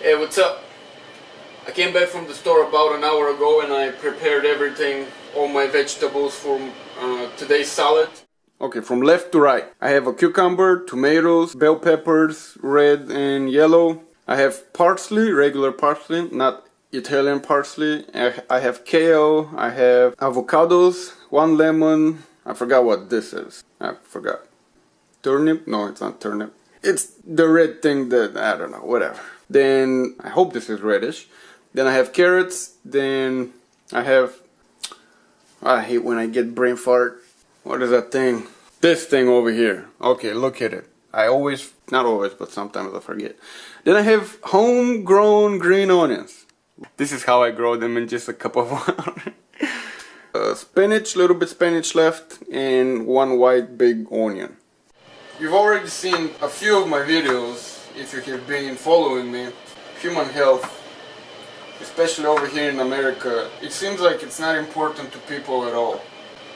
Hey, what's up? I came back from the store about an hour ago and I prepared everything, all my vegetables for today's salad. Okay, from left to right. I have a cucumber, tomatoes, bell peppers, red and yellow. I have parsley, regular parsley, not Italian parsley. I have kale, I have avocados, 1 lemon. I forgot what this is. I forgot. Turnip? No, it's not turnip. It's the red thing that, I don't know, whatever. Then, I hope this is reddish. Then I have carrots. Then I have, I hate when I get brain fart. What is that thing? This thing over here. Okay, look at it. I always, not always, but sometimes I forget. Then I have homegrown green onions. This is how I grow them in just a cup of water. Spinach, little bit spinach left, and 1 white big onion. You've already seen a few of my videos, if you have been following me. Human health, especially over here in America, it seems like it's not important to people at all.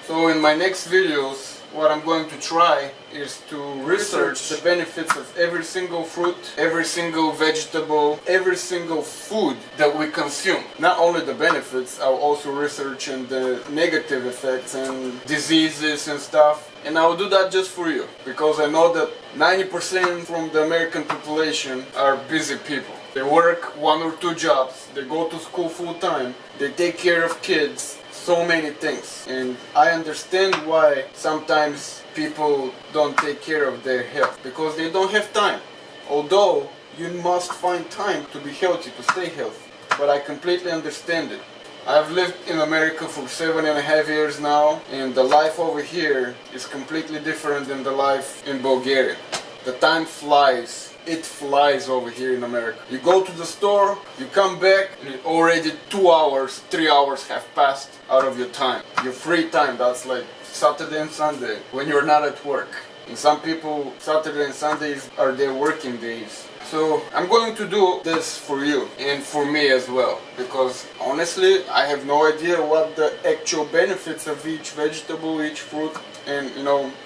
So in my next videos, what I'm going to try is to research the benefits of every single fruit, every single vegetable, every single food that we consume. Not only the benefits, I'll also research and the negative effects and diseases and stuff. And I will do that just for you, because I know that 90% from the American population are busy people. They work 1 or 2 jobs, they go to school full time, they take care of kids, so many things. And I understand why sometimes people don't take care of their health, because they don't have time. Although you must find time to be healthy, to stay healthy. But I completely understand it. I've lived in America for 7.5 years now, and the life over here is completely different than the life in Bulgaria. The time flies. It flies over here in America. You go to the store, you come back, and already 2 hours, 3 hours have passed out of your time. Your free time, that's like Saturday and Sunday, when you're not at work. And some people, Saturday and Sundays are their working days. So I'm going to do this for you and for me as well, because honestly I have no idea what the actual benefits of each vegetable, each fruit, and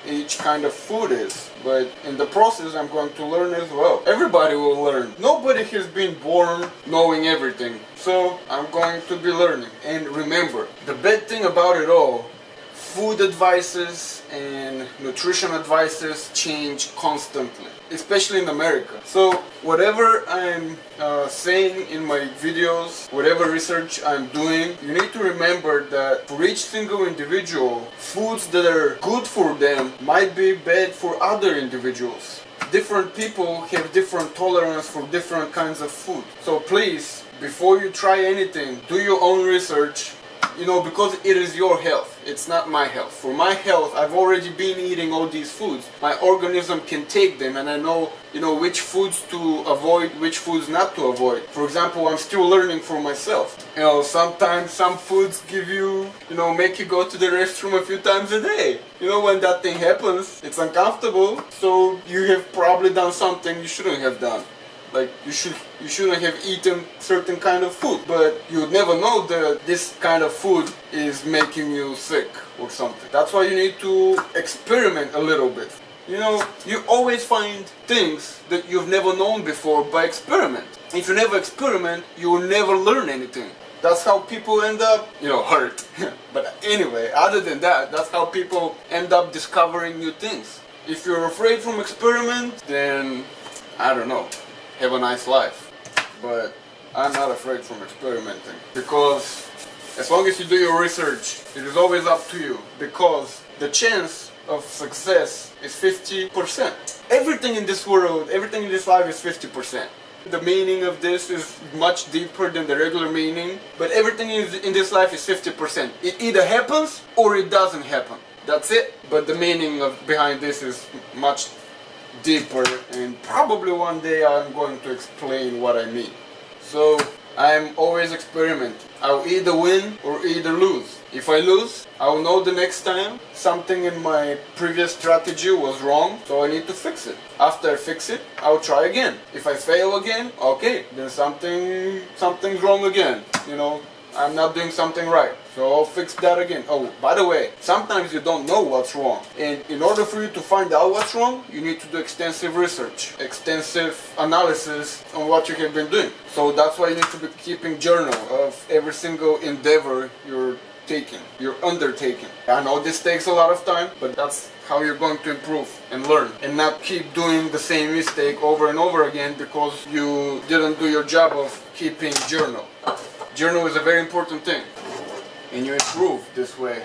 each kind of food is. But in the process I'm going to learn as well. Everybody will learn. Nobody has been born knowing everything. So I'm going to be learning. And remember, the bad thing about it all, food advices and nutrition advices change constantly, especially in America. So whatever I'm saying in my videos, whatever research I'm doing, you need to remember that for each single individual, foods that are good for them might be bad for other individuals. Different people have different tolerance for different kinds of food. So please, before you try anything, do your own research. Because it is your health, it's not my health. For my health, I've already been eating all these foods. My organism can take them, and I know, which foods to avoid, which foods not to avoid. For example, I'm still learning for myself. Sometimes some foods give you, make you go to the restroom a few times a day. When that thing happens, it's uncomfortable, so you have probably done something you shouldn't have done. Like you shouldn't have eaten certain kind of food, but you would never know that this kind of food is making you sick or something. That's why you need to experiment a little bit. You always find things that you've never known before by experiment. If you never experiment, you will never learn anything. That's how people end up, hurt. But anyway, other than that, that's how people end up discovering new things. If you're afraid from experiment, then I don't know. Have a nice life. But I'm not afraid from experimenting, because as long as you do your research, it is always up to you, because the chance of success is 50%. Everything in this world, everything in this life is 50%. The meaning of this is much deeper than the regular meaning, but everything in this life is 50%. It either happens or it doesn't happen. That's it. But the meaning behind this is much deeper, and probably one day I'm going to explain what I mean. So I'm always experimenting. I'll either win or either lose. If I lose, I'll know the next time something in my previous strategy was wrong, so I need to fix it. After I fix it, I'll try again. If I fail again, okay, then something's wrong again. I'm not doing something right. So I'll fix that again. Oh, by the way, sometimes you don't know what's wrong. And in order for you to find out what's wrong, you need to do extensive research, extensive analysis on what you have been doing. So that's why you need to be keeping journal of every single endeavor you're undertaking. I know this takes a lot of time, but that's how you're going to improve and learn, and not keep doing the same mistake over and over again because you didn't do your job of keeping journal. Journal is a very important thing, and you improve this way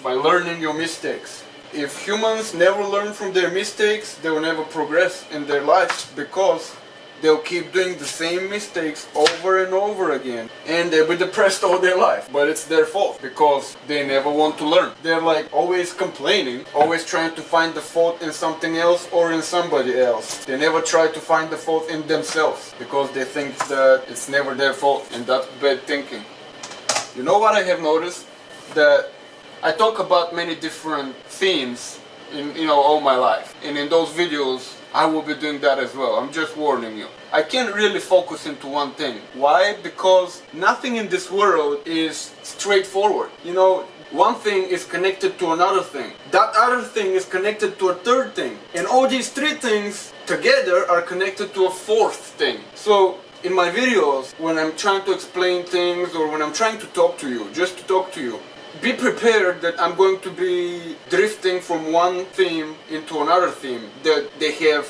by learning your mistakes. If humans never learn from their mistakes, they will never progress in their lives because they'll keep doing the same mistakes over and over again, and they'll be depressed all their life. But it's their fault because they never want to learn. They're like always complaining, always trying to find the fault in something else or in somebody else. They never try to find the fault in themselves because they think that it's never their fault, and that's bad thinking. You know what I have noticed? That I talk about many different themes in all my life, and in those videos I will be doing that as well. I'm just warning you. I can't really focus into one thing. Why? Because nothing in this world is straightforward. One thing is connected to another thing. That other thing is connected to a third thing. And all these three things together are connected to a fourth thing. So in my videos, when I'm trying to explain things or when I'm trying to talk to you, just to talk to you, be prepared that I'm going to be drifting from one theme into another theme, that they have,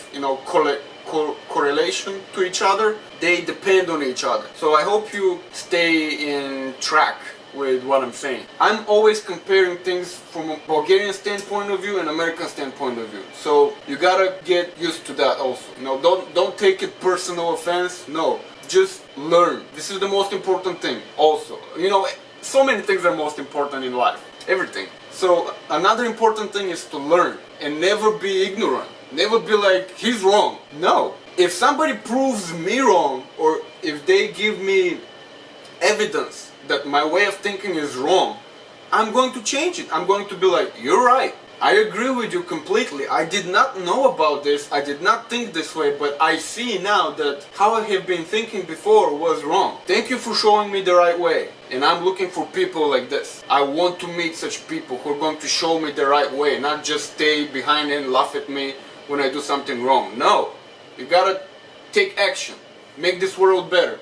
correlation to each other. They depend on each other. So I hope you stay in track with what I'm saying. I'm always comparing things from a Bulgarian standpoint of view and American standpoint of view. So you gotta get used to that also. Don't take it personal offense. No, just learn. This is the most important thing also. So many things are most important in life. Everything. So another important thing is to learn and never be ignorant. Never be like, he's wrong. No. If somebody proves me wrong, or if they give me evidence that my way of thinking is wrong, I'm going to change it. I'm going to be like, you're right. I agree with you completely. I did not know about this. I did not think this way, but I see now that how I have been thinking before was wrong. Thank you for showing me the right way. And I'm looking for people like this. I want to meet such people who are going to show me the right way, not just stay behind and laugh at me when I do something wrong. No, you gotta take action. Make this world better.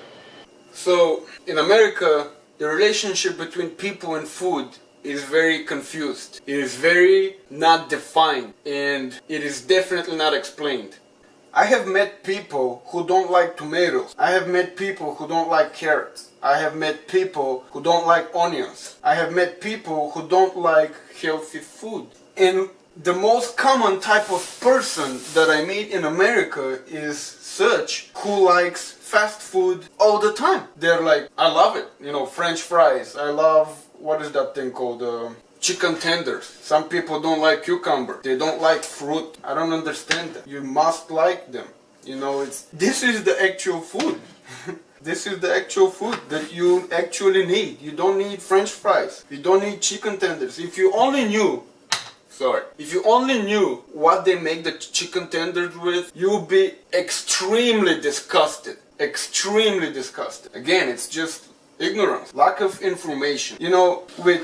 So, in America, the relationship between people and food is very confused. It is very not defined, and it is definitely not explained. I have met people who don't like tomatoes. I have met people who don't like carrots. I have met people who don't like onions. I have met people who don't like healthy food. And the most common type of person that I meet in America is such who likes fast food all the time. They're like, I love it. French fries. I love, what is that thing called? Chicken tenders. Some people don't like cucumber. They don't like fruit. I don't understand that. You must like them. This is the actual food. This is the actual food that you actually need. You don't need French fries. You don't need chicken tenders. If you only knew what they make the chicken tenders with, you would be extremely disgusted. Extremely disgusted. Again, it's just ignorance, lack of information. You know who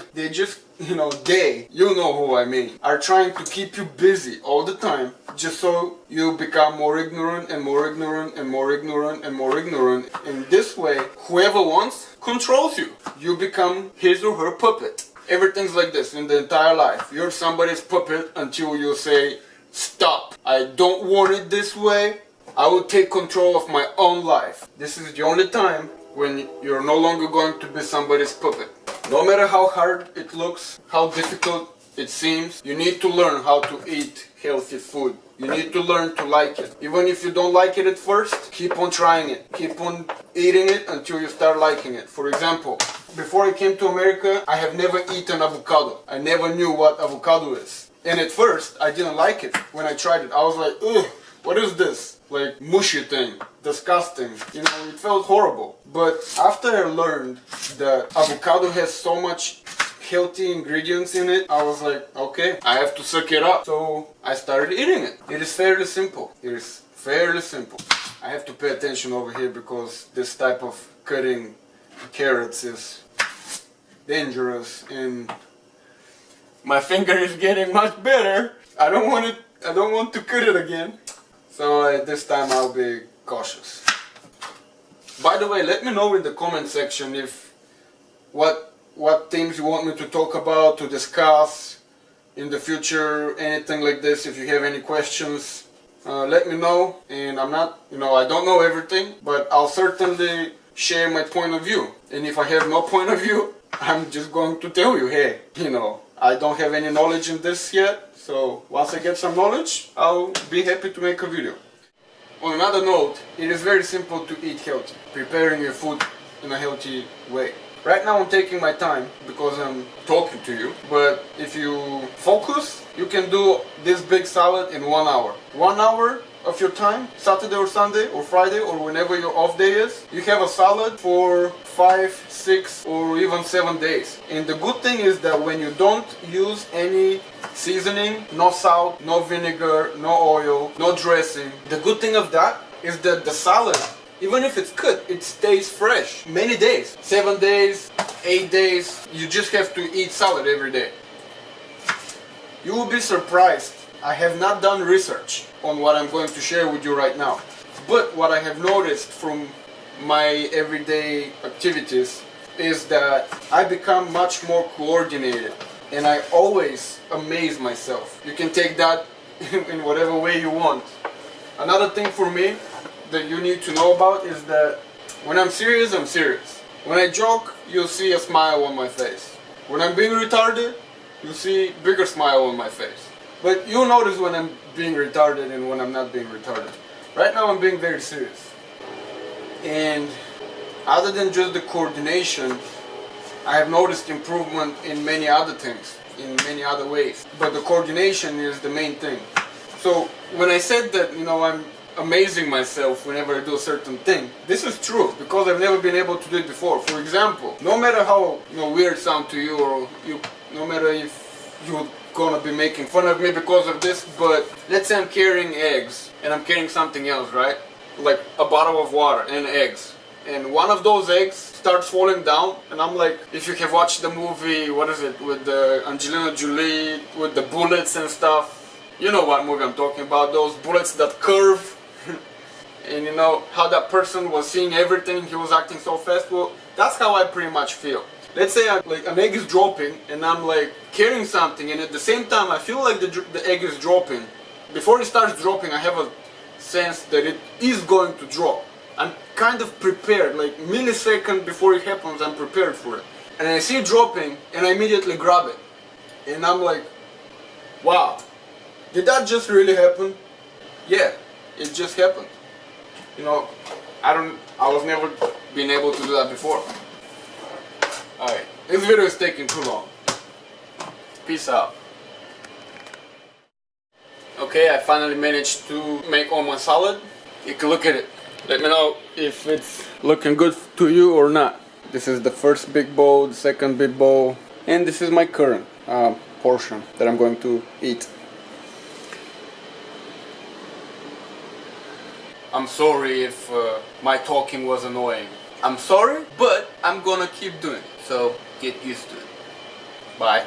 I mean, are trying to keep you busy all the time, just so you become more ignorant and more ignorant and more ignorant and more ignorant. In this way, whoever wants controls you. You become his or her puppet. Everything's like this in the entire life. You're somebody's puppet until you say, stop. I don't want it this way. I will take control of my own life. This is the only time when you're no longer going to be somebody's puppet. No matter how hard it looks, how difficult it seems, you need to learn how to eat healthy food. You need to learn to like it. Even if you don't like it at first, keep on trying it. Keep on eating it until you start liking it. For example, before I came to America, I have never eaten avocado. I never knew what avocado is. And at first, I didn't like it. When I tried it, I was like, ugh, what is this? Like mushy thing, disgusting, it felt horrible. But after I learned that avocado has so much healthy ingredients in it, I was like, okay, I have to suck it up. So I started eating it. It is fairly simple. It is fairly simple. I have to pay attention over here because this type of cutting carrots is dangerous, and my finger is getting much better. I don't want to cut it again. So this time I'll be cautious. By the way, let me know in the comment section if what things you want me to talk about, to discuss in the future, anything like this. If you have any questions, let me know. And I'm not, I don't know everything, but I'll certainly share my point of view. And if I have no point of view, I'm just going to tell you, hey, I don't have any knowledge in this yet. So once I get some knowledge, I'll be happy to make a video. On another note, it is very simple to eat healthy, preparing your food in a healthy way. Right now I'm taking my time because I'm talking to you, but if you focus, you can do this big salad in 1 hour. 1 hour of your time, Saturday or Sunday or Friday or whenever your off day is, you have a salad for 5, 6 or even 7 days. And the good thing is that when you don't use any seasoning, no salt, no vinegar, no oil, no dressing, the good thing of that is that the salad, even if it's cooked, it stays fresh many days. 7 days, 8 days. You just have to eat salad every day. You will be surprised. I have not done research on what I'm going to share with you right now. But what I have noticed from my everyday activities is that I become much more coordinated. And I always amaze myself. You can take that in whatever way you want. Another thing for me that you need to know about is that when I'm serious, I'm serious. When I joke, you'll see a smile on my face. When I'm being retarded, you'll see a bigger smile on my face. But you'll notice when I'm being retarded and when I'm not being retarded. Right now I'm being very serious. And other than just the coordination, I have noticed improvement in many other things, in many other ways. But the coordination is the main thing. So when I said that, I'm amazing myself whenever I do a certain thing, this is true because I've never been able to do it before. For example, no matter how weird it sounds to you, or no matter if you're gonna be making fun of me because of this, but let's say I'm carrying eggs and I'm carrying something else, right? Like a bottle of water and eggs. And one of those eggs starts falling down, and I'm like, if you have watched the movie, what is it, with the Angelina Jolie, with the bullets and stuff, you know what movie I'm talking about, those bullets that curve, and how that person was seeing everything, he was acting so fast. Well, that's how I pretty much feel. Let's say like an egg is dropping, and I'm like carrying something, and at the same time I feel like the egg is dropping. Before it starts dropping, I have a sense that it is going to drop. I'm kind of prepared, like millisecond before it happens, I'm prepared for it. And I see it dropping, and I immediately grab it. And I'm like, wow, did that just really happen? Yeah, it just happened. I was never been able to do that before. Alright, this video is taking too long. Peace out. Okay, I finally managed to make all my salad. You can look at it. Let me know if it's looking good to you or not. This is the first big bowl, the second big bowl, and this is my current portion that I'm going to eat. I'm sorry if my talking was annoying. I'm sorry, but I'm gonna keep doing it, so get used to it. Bye.